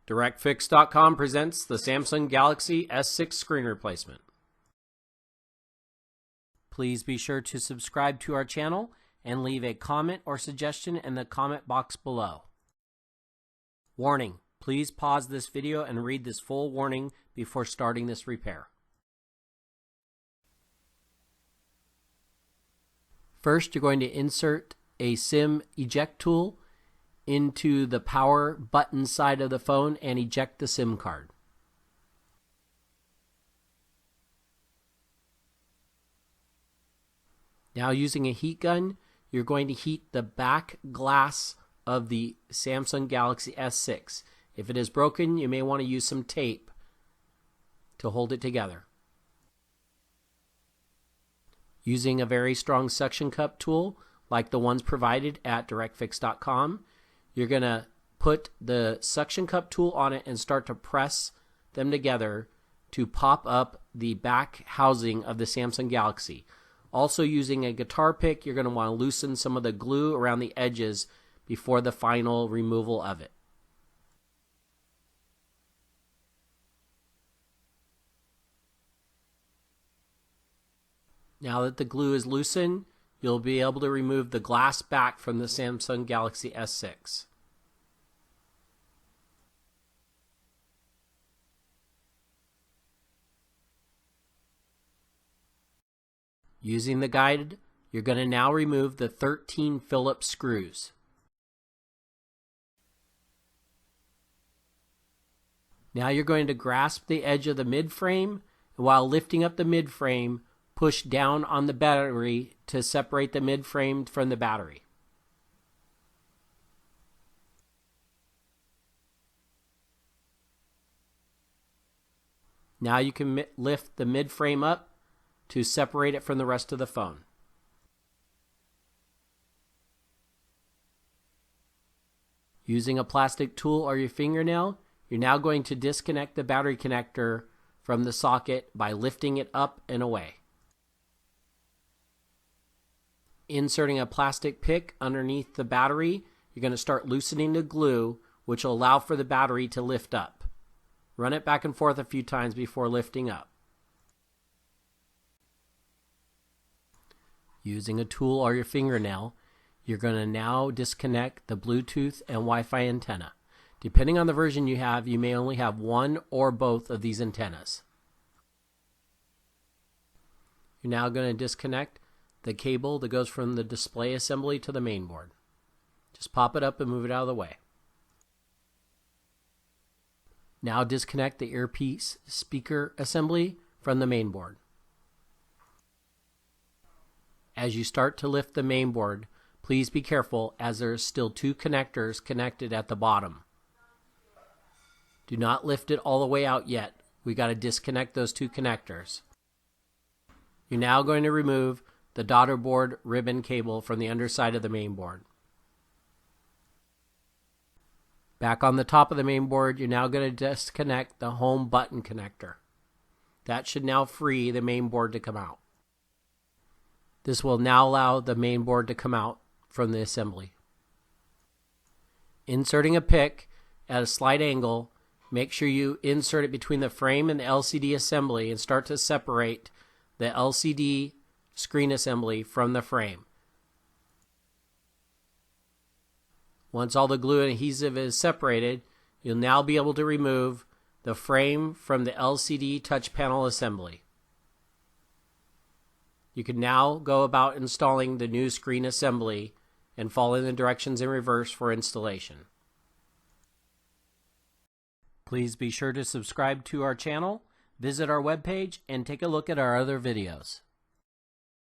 DirectFix.com presents the Samsung Galaxy S6 screen replacement. Please be sure to subscribe to our channel and leave a comment or suggestion in the comment box below. Warning: please pause this video and read this full warning before starting this repair. First, you're going to insert a SIM eject tool into the power button side of the phone and eject the SIM card. Now, using a heat gun, you're going to heat the back glass of the Samsung Galaxy S6. If it is broken, you may want to use some tape to hold it together. Using a very strong suction cup tool like the ones provided at DirectFix.com, you're going to put the suction cup tool on it and start to press them together to pop up the back housing of the Samsung Galaxy. Also, using a guitar pick, you're going to want to loosen some of the glue around the edges before the final removal of it. Now that the glue is loosened, you'll be able to remove the glass back from the Samsung Galaxy S6. Using the guide, you're going to now remove the 13 Phillips screws. Now you're going to grasp the edge of the mid-frame, and while lifting up the mid-frame, push down on the battery to separate the mid-frame from the battery. Now you can lift the mid-frame up to separate it from the rest of the phone. Using a plastic tool or your fingernail, you're now going to disconnect the battery connector from the socket by lifting it up and away. Inserting a plastic pick underneath the battery, you're going to start loosening the glue, which will allow for the battery to lift up. Run it back and forth a few times before lifting up. Using a tool or your fingernail, you're going to now disconnect the Bluetooth and Wi-Fi antenna. Depending on the version you have, you may only have one or both of these antennas. You're now going to disconnect the cable that goes from the display assembly to the mainboard. Just pop it up and move it out of the way. Now disconnect the earpiece speaker assembly from the mainboard. As you start to lift the mainboard, please be careful as there are still two connectors connected at the bottom. Do not lift it all the way out yet. We got to disconnect those two connectors. You're now going to remove the daughterboard ribbon cable from the underside of the mainboard. Back on the top of the mainboard, you're now going to disconnect the home button connector. That should now free the mainboard to come out. This will now allow the mainboard to come out from the assembly. Inserting a pick at a slight angle, make sure you insert it between the frame and the LCD assembly and start to separate the LCD screen assembly from the frame. Once all the glue and adhesive is separated, you'll now be able to remove the frame from the LCD touch panel assembly. You can now go about installing the new screen assembly and follow the directions in reverse for installation. Please be sure to subscribe to our channel, visit our webpage, and take a look at our other videos.